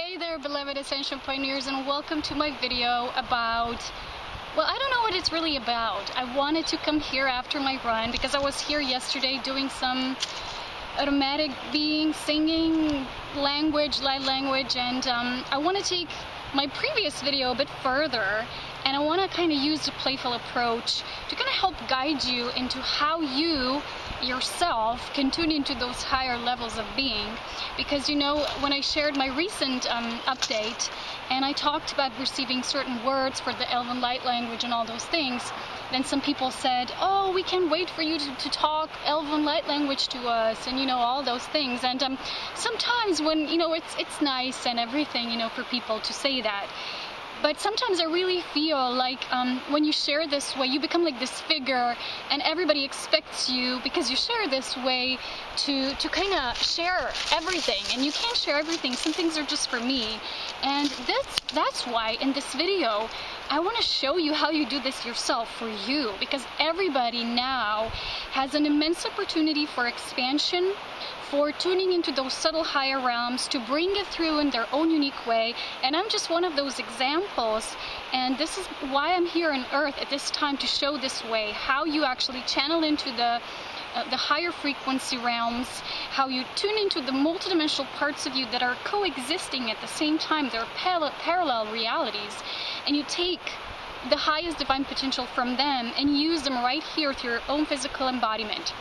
Hey there, beloved Ascension pioneers, and welcome to my video about, well, I don't know what it's really about. I wanted to come here after my run because I was here yesterday doing some automatic being, singing, language, light language, and I want to take my previous video a bit further, and I want to kind of use a playful approach to kind of help guide you into how you yourself can tune into those higher levels of being. Because, you know, when I shared my recent update and I talked about receiving certain words for the Elven light language and all those things, then some people said, oh, we can't wait for you to talk Elven light language to us, and, you know, all those things. And sometimes when, you know, it's nice and everything, you know, for people to say that. But sometimes I really feel like when you share this way, you become like this figure, and everybody expects you, because you share this way, to kind of share everything. And you can't share everything. Some things are just for me. And that's why in this video, I want to show you how you do this yourself for you. Because everybody now has an immense opportunity for expansion, for tuning into those subtle higher realms, to bring it through in their own unique way. And I'm just one of those examples, and this is why I'm here on earth at this time, to show this way, how you actually channel into the higher frequency realms, how you tune into the multidimensional parts of you that are coexisting at the same time. They're parallel realities, and you take the highest divine potential from them and use them right here through your own physical embodiment.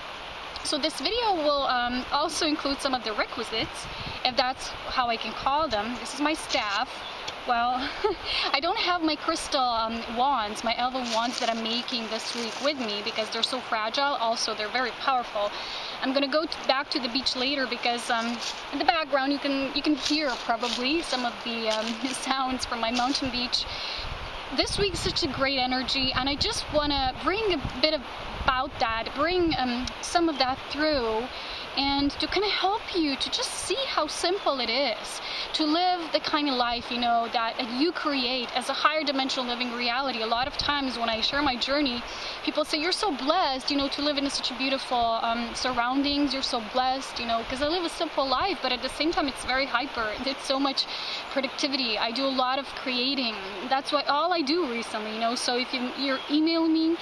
So this video will also include some of the requisites, if that's how I can call them. This is my staff. Well, I don't have my crystal wands, my elven wands that I'm making this week with me, because they're so fragile. Also, they're very powerful. I'm gonna go back to the beach later, because in the background you can hear probably some of the sounds from my mountain beach. This week's such a great energy, and I just want to bring a bit about that, bring some of that through, and to kind of help you to just see how simple it is to live the kind of life, you know, that you create as a higher dimensional living reality. A lot of times when I share my journey, people say, you're so blessed, you know, to live in such a beautiful surroundings. You're so blessed, you know, because I live a simple life, but at the same time it's very hyper. It's so much productivity. I do a lot of creating. That's what all I do recently, you know. So if you're emailing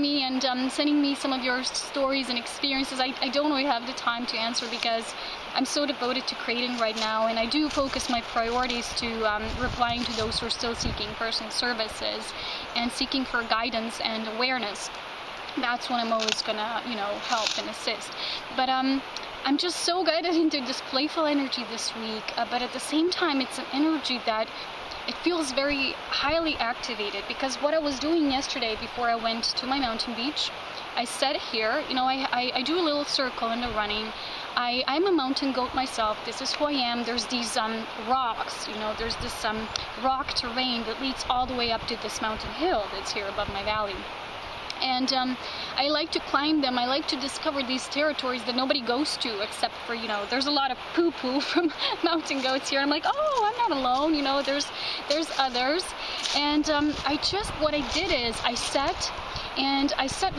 me and sending me some of your stories and experiences, I don't really have the time to answer, because I'm so devoted to creating right now, and I do focus my priorities to replying to those who are still seeking personal services and seeking for guidance and awareness. That's when I'm always gonna, you know, help and assist. But I'm just so guided into this playful energy this week, but at the same time it's an energy that it feels very highly activated, because what I was doing yesterday before I went to my mountain beach, I sat here, you know, I do a little circle in the running. I'm a mountain goat myself. This is who I am. There's these rocks, you know, there's this rock terrain that leads all the way up to this mountain hill that's here above my valley. And I like to climb them. I like to discover these territories that nobody goes to, except for, you know, there's a lot of poo-poo from mountain goats here. I'm like, oh, I'm not alone, you know, there's others. And what I did is I sat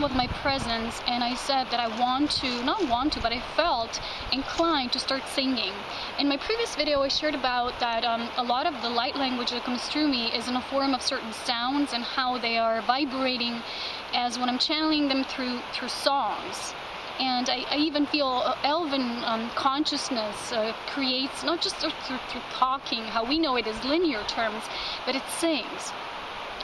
with my presence, and I said that I but I felt inclined to start singing. In my previous video, I shared about that a lot of the light language that comes through me is in a form of certain sounds, and how they are vibrating as when I'm channeling them through songs. And I even feel elven consciousnness creates, not just through talking, how we know it as linear terms, but it sings.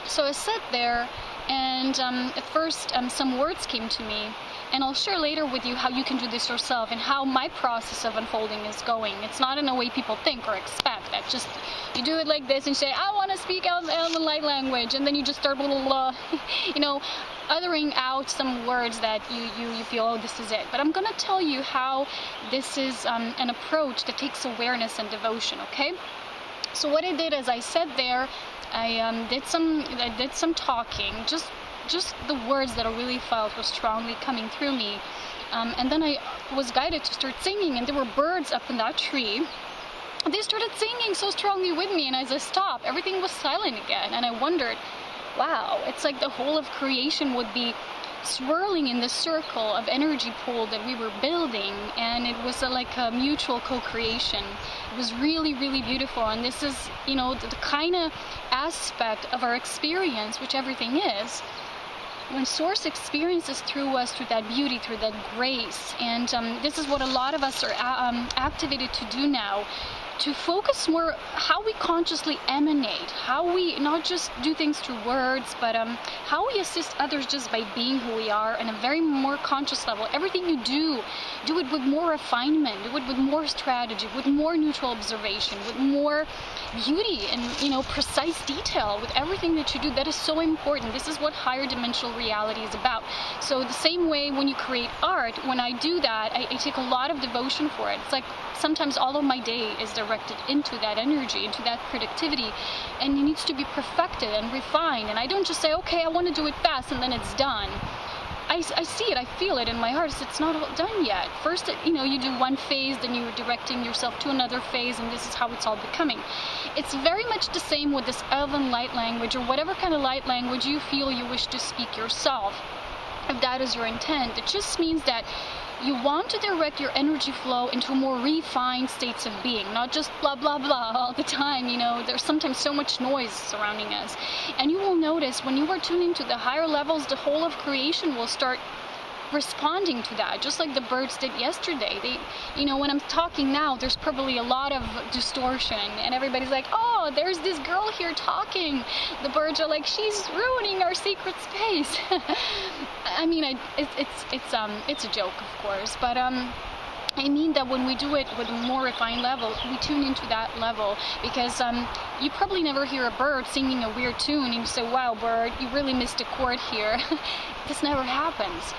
So I sat there, and at first some words came to me, and I'll share later with you how you can do this yourself and how my process of unfolding is going. It's not in a way people think or expect, that just you do it like this and say, I want to speak Elven light language, and then you just start you know, uttering out some words that you feel, oh, this is it. But I'm going to tell you how this is an approach that takes awareness and devotion, okay? So what I did is I sat there, I did some talking, just the words that I really felt were strongly coming through me, and then I was guided to start singing, and there were birds up in that tree. They started singing so strongly with me, and as I stopped, everything was silent again, and I wondered, wow, it's like the whole of creation would be swirling in the circle of energy pool that we were building, and it was like a mutual co-creation. It was really, really beautiful. And this is, you know, the kind of aspect of our experience, which everything is, when Source experiences through us, through that beauty, through that grace. And this is what a lot of us are activated to do now, to focus more how we consciously emanate, how we not just do things through words, but how we assist others just by being who we are on a very more conscious level. Everything you do it with more refinement, do it with more strategy, with more neutral observation, with more beauty and, you know, precise detail with everything that you do. That is so important. This is what higher dimensional reality is about. So the same way when you create art, when I do that, I take a lot of devotion for it. It's like sometimes all of my day is directed into that energy, into that productivity, and it needs to be perfected and refined. And I don't just say, okay, I want to do it fast, and then it's done. I see it, I feel it in my heart. It's not all done yet. First, you know, you do one phase, then you're directing yourself to another phase, and this is how it's all becoming. It's very much the same with this elven light language, or whatever kind of light language you feel you wish to speak yourself. If that is your intent, it just means that you want to direct your energy flow into more refined states of being, not just blah, blah, blah all the time. You know, there's sometimes so much noise surrounding us. And you will notice when you are tuning to the higher levels, the whole of creation will start responding to that, just like the birds did yesterday. They, you know, when I'm talking now, there's probably a lot of distortion, and everybody's like, oh, there's this girl here talking. The birds are like, she's ruining our secret space. I mean, it's a joke, of course, but I mean that when we do it with a more refined level, we tune into that level, because you probably never hear a bird singing a weird tune and you say, wow, bird, you really missed a chord here. This never happens.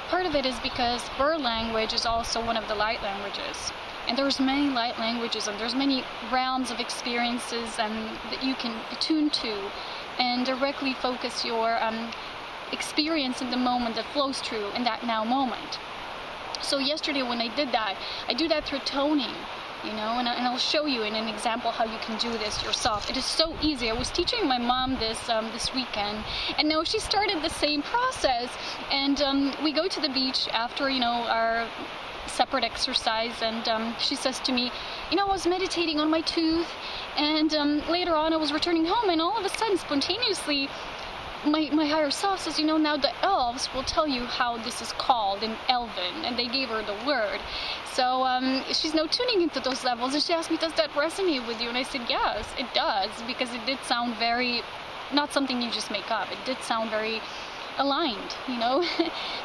Part of it is because bird language is also one of the light languages. And there's many light languages, and there's many realms of experiences that you can attune to and directly focus your experience in the moment that flows through in that now moment. So yesterday when I did that, I do that through toning, you know, and I'll show you in an example how you can do this yourself. It is so easy. I was teaching my mom this weekend, and now she started the same process. And we go to the beach after, you know, our separate exercise, and she says to me, you know, I was meditating on my tooth, and later on I was returning home, and all of a sudden, spontaneously, my higher self says, you know, now the elves will tell you how this is called in Elven, and they gave her the word. So she's now tuning into those levels, and she asked me, does that resonate with you? And I said, yes, it does, because it did sound very, not something you just make up. It did sound very aligned, you know.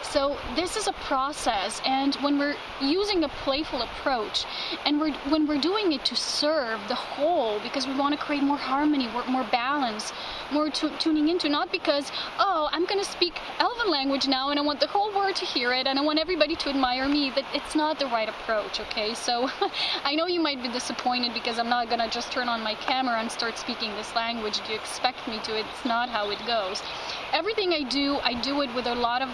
So this is a process, and when we're using a playful approach, and when we're doing it to serve the whole, because we want to create more harmony, more balance, more tuning into, not because, oh, I'm going to speak Elven language now and I want the whole world to hear it and I want everybody to admire me. That it's not the right approach, okay? So I know you might be disappointed because I'm not going to just turn on my camera and start speaking this language. Do you expect me to? It's not how it goes. Everything I do it with a lot of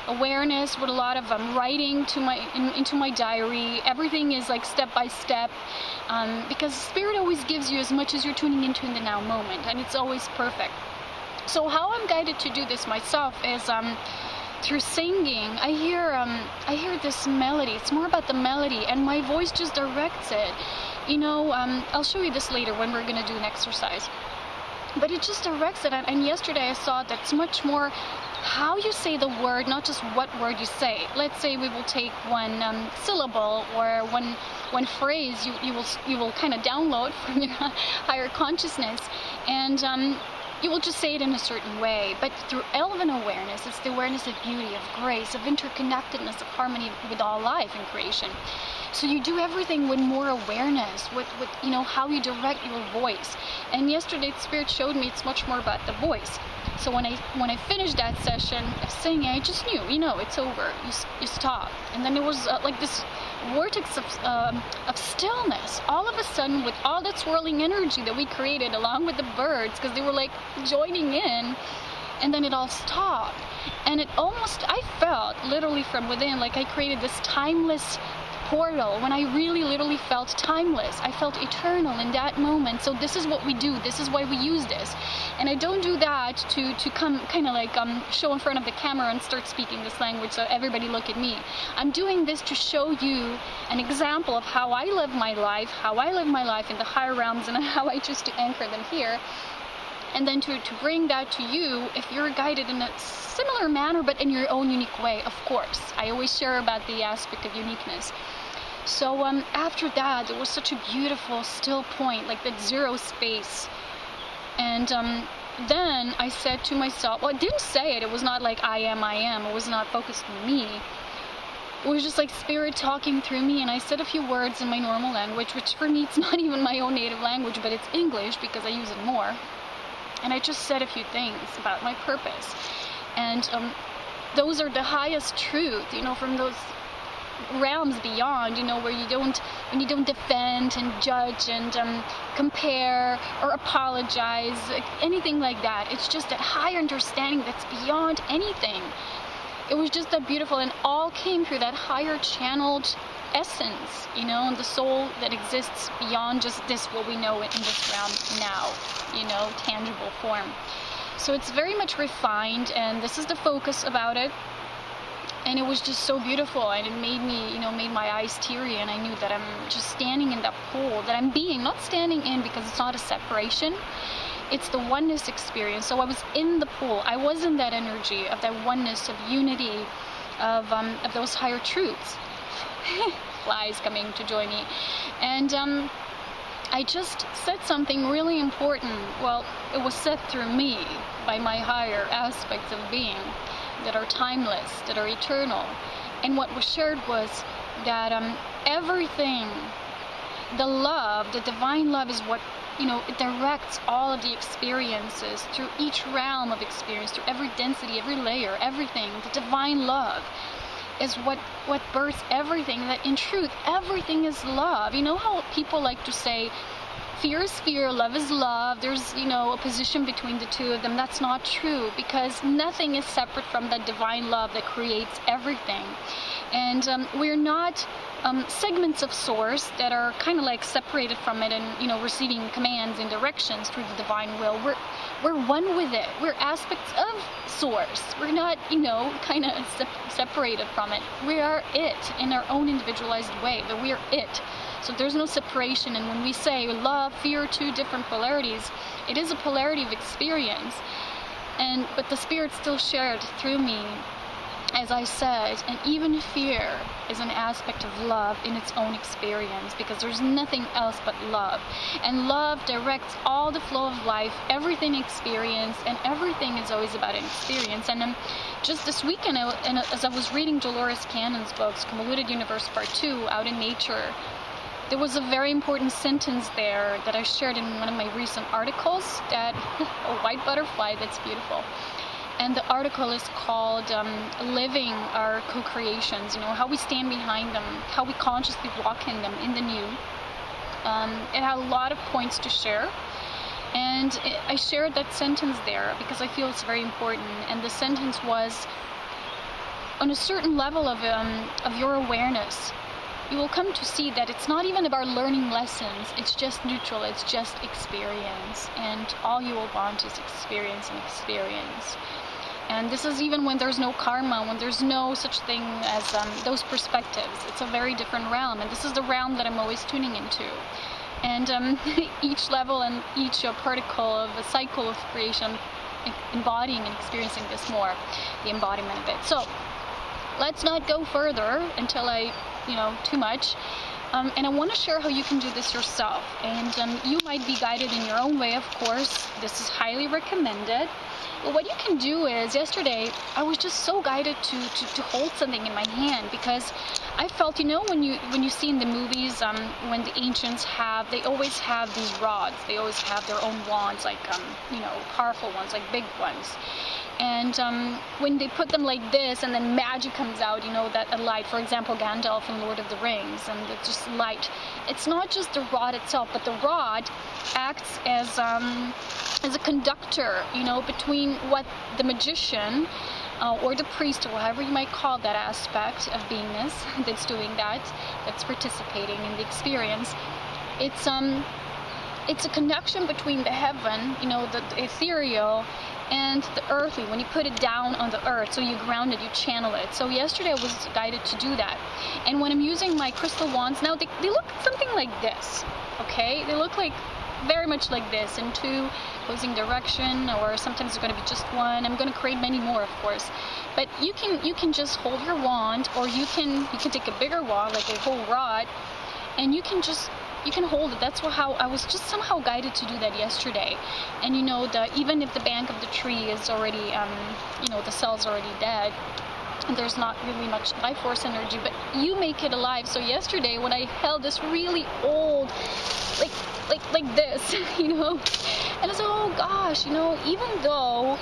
awareness, with a lot of writing into my diary. Everything is like step by step, because Spirit always gives you as much as you're tuning into in the now moment, and it's always perfect. So how I'm guided to do this myself is through singing. I hear this melody. It's more about the melody, and my voice just directs it. You know, I'll show you this later when we're going to do an exercise. But it just directs it, and yesterday I saw that it's much more how you say the word, not just what word you say. Let's say we will take one syllable or one phrase you will kind of download from your higher consciousness, and you will just say it in a certain way. But through Elven awareness, it's the awareness of beauty, of grace, of interconnectedness, of harmony with all life and creation. So you do everything with more awareness, with you know, how you direct your voice. And yesterday, Spirit showed me it's much more about the voice. So when I finished that session of singing, I just knew, you know, it's over. You stop. And then it was like this vortex of stillness. All of a sudden, with all that swirling energy that we created along with the birds, because they were like joining in, and then it all stopped. And it almost, I felt literally from within, like I created this timeless portal, when I really literally felt timeless. I felt eternal in that moment. So this is what we do. This is why we use this. And I don't do that to come kind of like show in front of the camera and start speaking this language so everybody look at me. I'm doing this to show you an example of how I live my life in the higher realms, and how I choose to anchor them here. And then to bring that to you if you're guided in a similar manner, but in your own unique way, of course. I always share about the aspect of uniqueness. So after that, there was such a beautiful still point, like that zero space. And then I said to myself, well, I didn't say it. It was not like I am. It was not focused on me. It was just like spirit talking through me, and I said a few words in my normal language, which for me, it's not even my own native language, but it's English because I use it more. And I just said a few things about my purpose. And those are the highest truth, from those realms beyond, where when you don't defend and judge and compare or apologize, anything like that. It's just that higher understanding that's beyond anything. It was just that beautiful, and all came through that higher channeled essence, and the soul that exists beyond just this, what we know in this realm now, tangible form. So it's very much refined, and this is the focus about it. And it was just so beautiful, and it made me, made my eyes teary, and I knew that I'm just standing in that pool, that I'm being, not standing in because it's not a separation, it's the oneness experience. So I was in the pool, I was in that energy of that oneness, of unity, of those higher truths. Flies coming to join me. And I just said something really important. Well, it was said through me by my higher aspects of being that are timeless, that are eternal. And what was shared was that everything, the love, the divine love is what, it directs all of the experiences through each realm of experience, through every density, every layer, everything. The divine love is what births everything, that in truth, everything is love. You know how people like to say, fear is fear, love is love, there's, a position between the two of them. That's not true, because nothing is separate from that divine love that creates everything. And we're not segments of source that are kind of like separated from it and, receiving commands and directions through the divine will. We're one with it. We're aspects of source. We're not, kind of separated from it. We are it in our own individualized way, but we're it. So there's no separation. And when we say love, fear, two different polarities, it is a polarity of experience. But the spirit still shared through me, as I said, and even fear is an aspect of love in its own experience, because there's nothing else but love. And love directs all the flow of life, everything experience, and everything is always about an experience. And just this weekend, as I was reading Dolores Cannon's books, Convoluted Universe Part 2, Out in Nature, there was a very important sentence there that I shared in one of my recent articles, that a white butterfly that's beautiful. And the article is called Living Our Co-Creations, how we stand behind them, how we consciously walk in them in the new. It had a lot of points to share. And I shared that sentence there because I feel it's very important. And the sentence was, on a certain level of your awareness, you will come to see that it's not even about learning lessons, it's just neutral, it's just experience. And all you will want is experience and experience. And this is even when there's no karma, when there's no such thing as those perspectives. It's a very different realm, and this is the realm that I'm always tuning into. And each level and each particle of a cycle of creation, embodying and experiencing this more, the embodiment of it. So let's not go further until too much. And I want to share how you can do this yourself. And you might be guided in your own way, of course. This is highly recommended. But what you can do is, yesterday, I was just so guided to hold something in my hand, because I felt, when you see in the movies, when the ancients they always have these rods. They always have their own wands, like, powerful ones, like big ones. And when they put them like this, and then magic comes out, that a light, for example, Gandalf in Lord of the Rings, and it's just light. It's not just the rod itself, but the rod acts as a conductor, between what the magician or the priest, or however you might call that aspect of beingness that's doing that, that's participating in the experience. It's a connection between the heaven, you know, the ethereal, and the earthly. When you put it down on the earth, so you ground it, you channel it. So yesterday I was guided to do that. And when I'm using my crystal wands now, they look something like this, okay? They look like very much like this, in two opposing direction, or sometimes it's going to be just one. I'm going to create many more, of course. But you can just hold your wand, or you can take a bigger wand, like a whole rod, and you can hold it. That's how I was just somehow guided to do that yesterday. And you know, even if the bank of the tree is already, you know, the cell's already dead, and there's not really much life force energy, but you make it alive. So yesterday, when I held this really old, like this, you know, and I said, oh gosh, you know, even though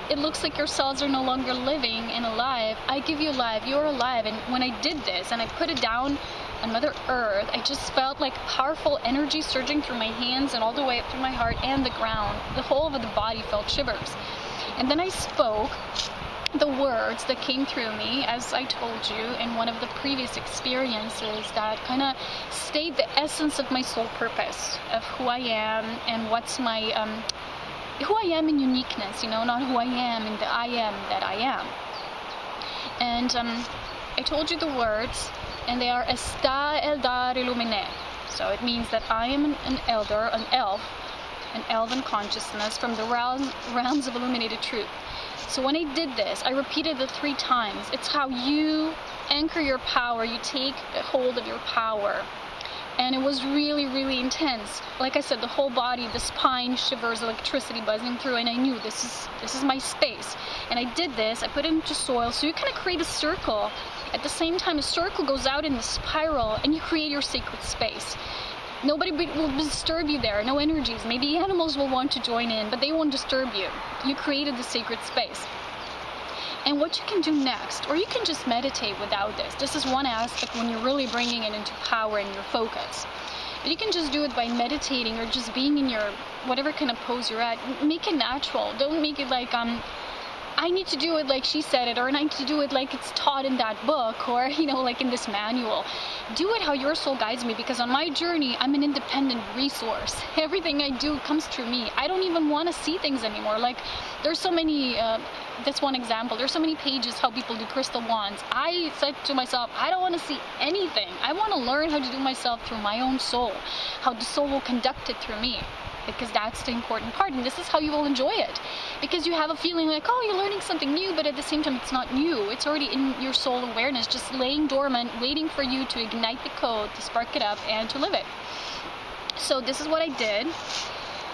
it looks like your cells are no longer living and alive, I give you life, you're alive. And when I did this and I put it down on Mother Earth, I just felt like powerful energy surging through my hands and all the way up through my heart and the ground. The whole of the body felt shivers. And then I spoke the words that came through me, as I told you in one of the previous experiences, that kind of state the essence of my soul purpose, of who I am and what's my, who I am in uniqueness, you know, not who I am in the I am that I am. And I told you the words, and they are Esta Eldar Illumine. So it means that I am an elder, an elven consciousness from the realms of illuminated truth. So when I did this, I repeated it 3 times. It's how you anchor your power, you take hold of your power. And it was really, really intense. Like I said, the whole body, the spine shivers, electricity buzzing through, and I knew this is my space. And I did this, I put it into soil, so you kind of create a circle. At the same time, a circle goes out in the spiral, and you create your sacred space. Nobody will disturb you there, no energies. Maybe animals will want to join in, but they won't disturb you. You created the sacred space. And what you can do next, or you can just meditate without this. This is one aspect when you're really bringing it into power and your focus. But you can just do it by meditating or just being in your, whatever kind of pose you're at. Make it natural. Don't make it like, I need to do it like she said it, or I need to do it like it's taught in that book, or, you know, like in this manual. Do it how your soul guides me, because on my journey, I'm an independent resource. Everything I do comes through me. I don't even want to see things anymore. Like, there's so many, that's one example. There's so many pages how people do crystal wands. I said to myself, I don't want to see anything. I want to learn how to do myself through my own soul, how the soul will conduct it through me. Because that's the important part, and this is how you will enjoy it. Because you have a feeling like, oh, you're learning something new, but at the same time, it's not new. It's already in your soul awareness, just laying dormant, waiting for you to ignite the code, to spark it up, and to live it. So this is what I did.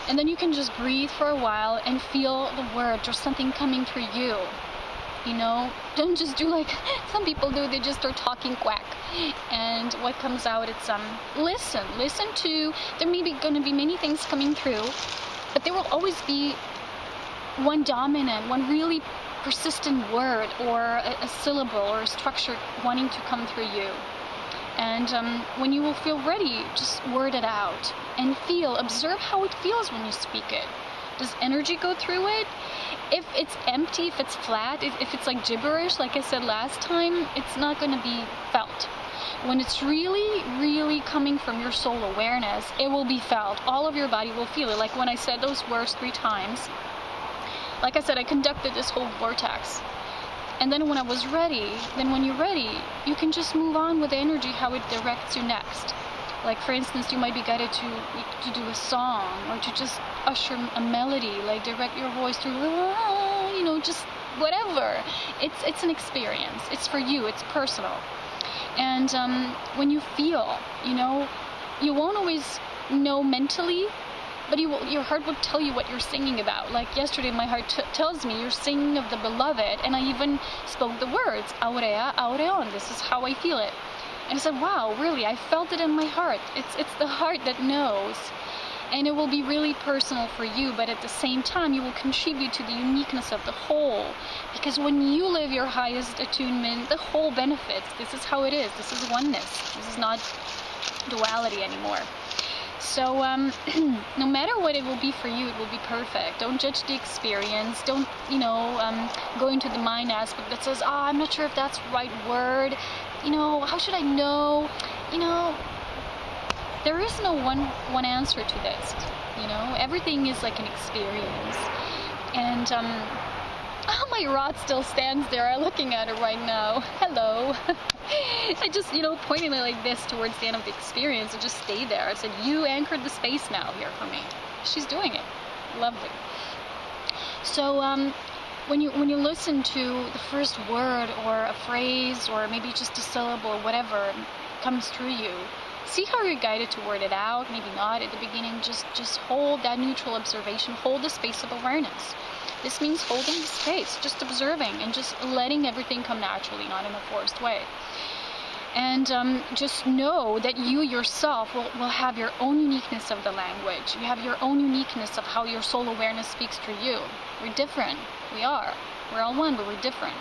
And then you can just breathe for a while and feel the words or something coming through you. You know, don't just do like some people do, they just start talking quack. And what comes out, it's listen to, there may be going to be many things coming through, but there will always be one dominant, one really persistent word, or a syllable or a structure wanting to come through you. And when you will feel ready, just word it out and observe how it feels when you speak it. Does energy go through it? If it's empty, if it's flat, if it's like gibberish, like I said last time, it's not going to be felt. When it's really, really coming from your soul awareness, it will be felt. All of your body will feel it. Like when I said those words 3 times, like I said, I conducted this whole vortex. And then when I was ready, when you're ready, you can just move on with the energy, how it directs you next. Like, for instance, you might be guided to do a song, or to just usher a melody, like direct your voice through, you know, just whatever. It's an experience. It's for you. It's personal. And when you feel, you know, you won't always know mentally, but your heart will tell you what you're singing about. Like yesterday, my heart tells me you're singing of the beloved, and I even spoke the words, Aurea, Aureon. This is how I feel it. And I said, wow, really, I felt it in my heart. It's the heart that knows. And it will be really personal for you, but at the same time, you will contribute to the uniqueness of the whole. Because when you live your highest attunement, the whole benefits. This is how it is. This is oneness. This is not duality anymore. So no matter what it will be for you, it will be perfect. Don't judge the experience. Don't, go into the mind aspect that says, oh, I'm not sure if that's the right word. How should I know? There is no one answer to this. Everything is like an experience. And oh, my rod still stands there. I'm looking at it right now. Hello. I just, pointing it like this towards the end of the experience and just stay there. I said, you anchored the space now here for me. She's doing it. Lovely. So when you listen to the first word or a phrase or maybe just a syllable or whatever comes through you, see how you're guided to word it out. Maybe not at the beginning. Just hold that neutral observation. Hold the space of awareness. This means holding the space, just observing and just letting everything come naturally, not in a forced way. And just know that you yourself will have your own uniqueness of the language. You have your own uniqueness of how your soul awareness speaks through you. We're different. We are. We're all one, but we're different.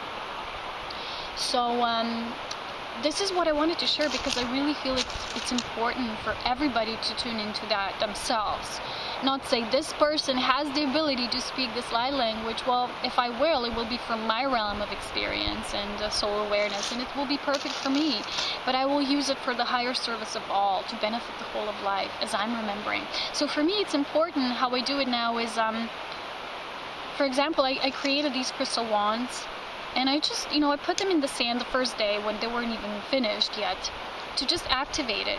So this is what I wanted to share because I really feel it's important for everybody to tune into that themselves. Not say this person has the ability to speak this light language. Well, if I will, it will be from my realm of experience and soul awareness, and it will be perfect for me. But I will use it for the higher service of all, to benefit the whole of life, as I'm remembering. So for me, it's important. How I do it now is, for example, I created these crystal wands, and I just, I put them in the sand the first day when they weren't even finished yet, to just activate it.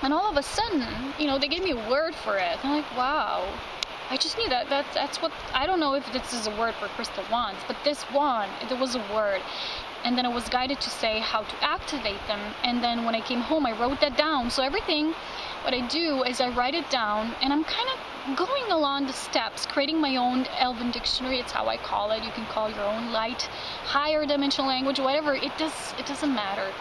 And all of a sudden, they gave me a word for it. I'm like, wow. I just knew that's what, I don't know if this is a word for crystal wands, but this wand, there was a word. And then I was guided to say how to activate them. And then when I came home, I wrote that down. So everything, what I do is I write it down, and I'm kind of going along the steps, creating my own Elven dictionary. It's how I call it. You can call your own light, higher dimensional language, whatever. It doesn't matter.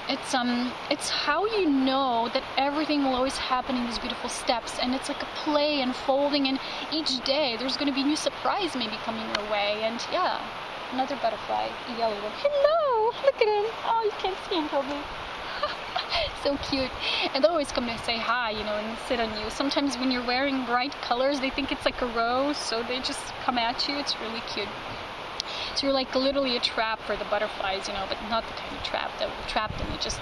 It's how you know that everything will always happen in these beautiful steps, and it's like a play and folding, and each day there's going to be a new surprise maybe coming your way. And yeah, another butterfly, a yellow one. Hello, look at him. Oh, you can't see him probably. So cute. And they always come to say hi, and sit on you. Sometimes when you're wearing bright colors, they think it's like a rose, so they just come at you. It's really cute. So you're like literally a trap for the butterflies, but not the kind of trap that will trap them. You just,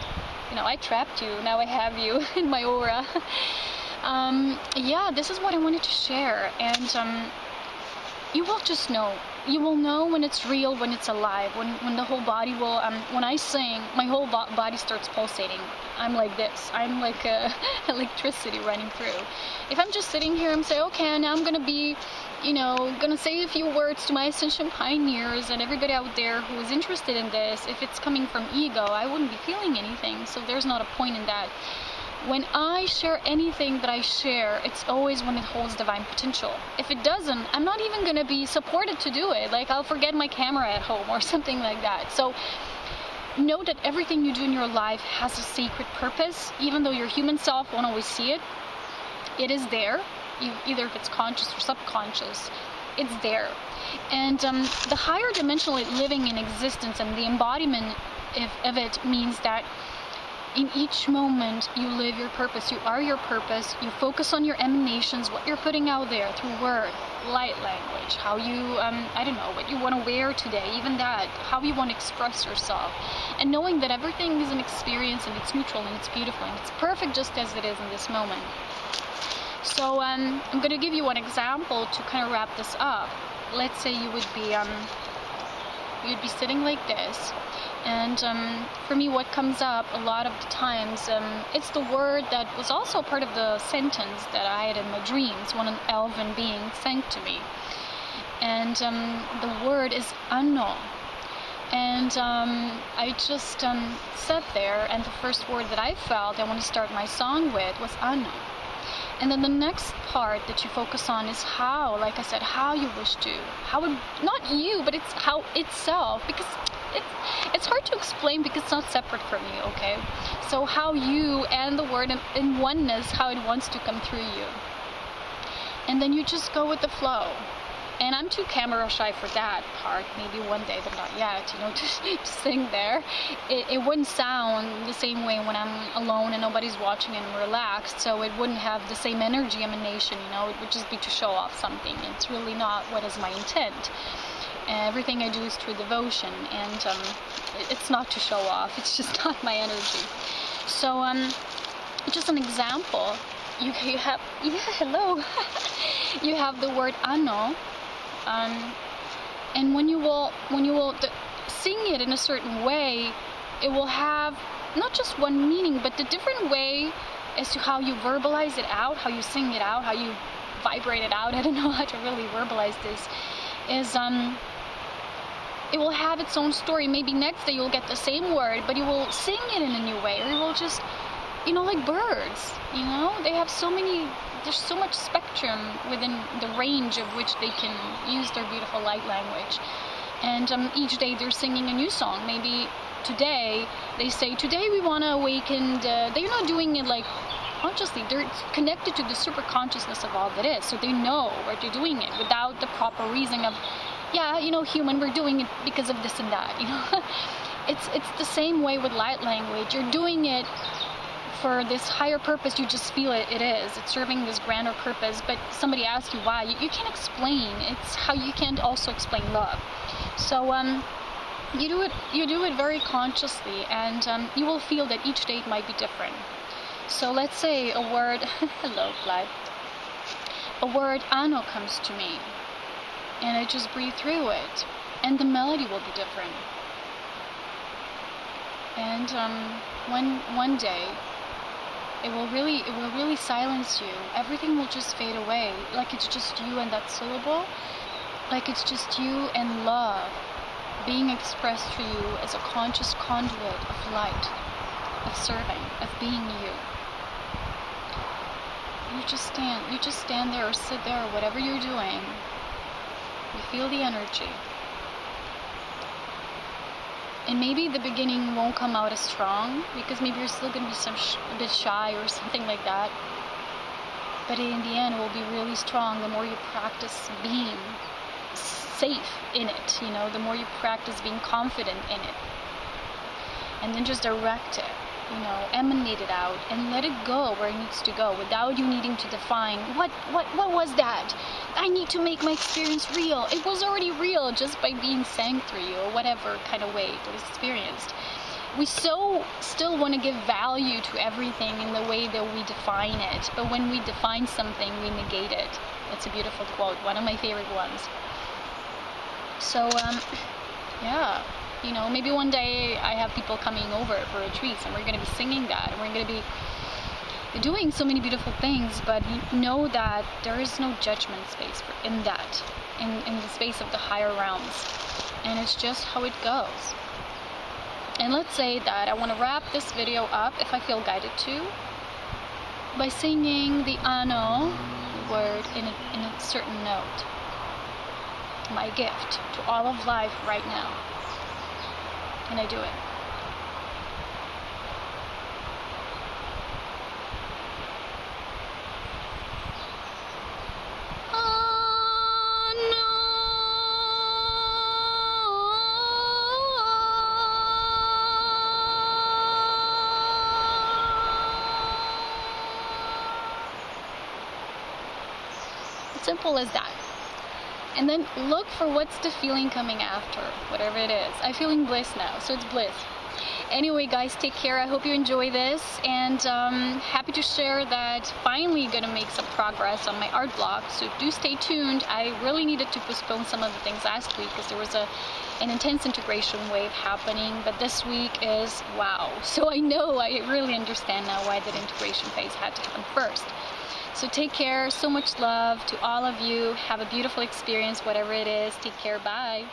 I trapped you, now I have you in my aura. Yeah, this is what I wanted to share. And you will just know. You will know when it's real, when it's alive, when the whole body will, when I sing, my whole body starts pulsating. I'm like this. I'm like electricity running through. If I'm just sitting here and say, okay, now I'm going to be, going to say a few words to my Ascension pioneers and everybody out there who is interested in this, if it's coming from ego, I wouldn't be feeling anything. So there's not a point in that. When I share anything that I share, it's always when it holds divine potential. If it doesn't, I'm not even going to be supported to do it. Like, I'll forget my camera at home or something like that. So know that everything you do in your life has a sacred purpose, even though your human self won't always see it. It is there, either if it's conscious or subconscious. It's there. And the higher dimensional living in existence and the embodiment of it means that in each moment, you live your purpose. You are your purpose. You focus on your emanations, what you're putting out there through word, light language, how you, I don't know, what you want to wear today, even that, how you want to express yourself. And knowing that everything is an experience and it's neutral and it's beautiful and it's perfect just as it is in this moment. So I'm going to give you one example to kind of wrap this up. Let's say you would be, you'd be sitting like this. And for me, what comes up a lot of the times, it's the word that was also part of the sentence that I had in my dreams when an elven being sang to me. And the word is Anno. And I just sat there, and the first word that I felt I want to start my song with was Anno. And then the next part that you focus on is how, like I said, how you wish to. How would, not you, but it's how itself, because it's hard to explain because it's not separate from you, okay? So how you and the word in oneness, how it wants to come through you. And then you just go with the flow. And I'm too camera shy for that part. Maybe one day, but not yet, you know, to sing there. It wouldn't sound the same way when I'm alone and nobody's watching and I'm relaxed, so it wouldn't have the same energy emanation, you know. It would just be to show off something. It's really not what is my intent. Everything I do is through devotion, and it's not to show off. It's just not my energy. So, just an example. You have, yeah, hello. You have the word ano. And when you will sing it in a certain way, it will have not just one meaning, but the different way as to how you verbalize it out, how you sing it out, how you vibrate it out. I don't know how to really verbalize this. Is it will have its own story. Maybe next day you'll get the same word, but you will sing it in a new way, or you will just, you know, like birds. You know, they have so many. There's so much spectrum within the range of which they can use their beautiful light language. And each day they're singing a new song. Maybe today they say, today we want to awaken. They're not doing it like consciously. They're connected to the super consciousness of all that is. So they know what they're doing it without the proper reasoning of, yeah, you know, human, we're doing it because of this and that. You know, it's the same way with light language. You're doing it for this higher purpose. You just feel it is. It's serving this grander purpose, but somebody asks you why. You can't explain. It's how you can't also explain love. So you do it very consciously, and you will feel that each day it might be different. So let's say a word, hello, fly. A word ano comes to me, and I just breathe through it, and the melody will be different. And one day, it will really silence you. Everything will just fade away, like it's just you and that syllable, like it's just you and love being expressed through you as a conscious conduit of light, of serving, of being you. You just stand there or sit there or whatever you're doing. You feel the energy. And maybe the beginning won't come out as strong, because maybe you're still going to be a bit shy or something like that. But in the end, it will be really strong the more you practice being safe in it, you know, the more you practice being confident in it. And then just direct it, you know, emanate it out and let it go where it needs to go without you needing to define what was that? I need to make my experience real. It was already real just by being sang through you, or whatever kind of way it was experienced. We still want to give value to everything in the way that we define it, but when we define something, we negate it. It's a beautiful quote, one of my favorite ones. So yeah, you know, maybe one day I have people coming over for retreats and we're going to be singing that, and we're going to be doing so many beautiful things, but know that there is no judgment space in that, in the space of the higher realms, and it's just how it goes. And let's say that I want to wrap this video up, if I feel guided to, by singing the ano word in a certain note. My gift to all of life right now. And I do it. Simple as that. And then look for what's the feeling coming after, whatever it is. I'm feeling bliss now, so it's bliss. Anyway, guys, take care. I hope you enjoy this, and happy to share that finally gonna make some progress on my art block, so do stay tuned. I really needed to postpone some of the things last week because there was an intense integration wave happening, but this week is wow. So I really understand now why that integration phase had to happen first. So take care, so much love to all of you. Have a beautiful experience, whatever it is. Take care, bye.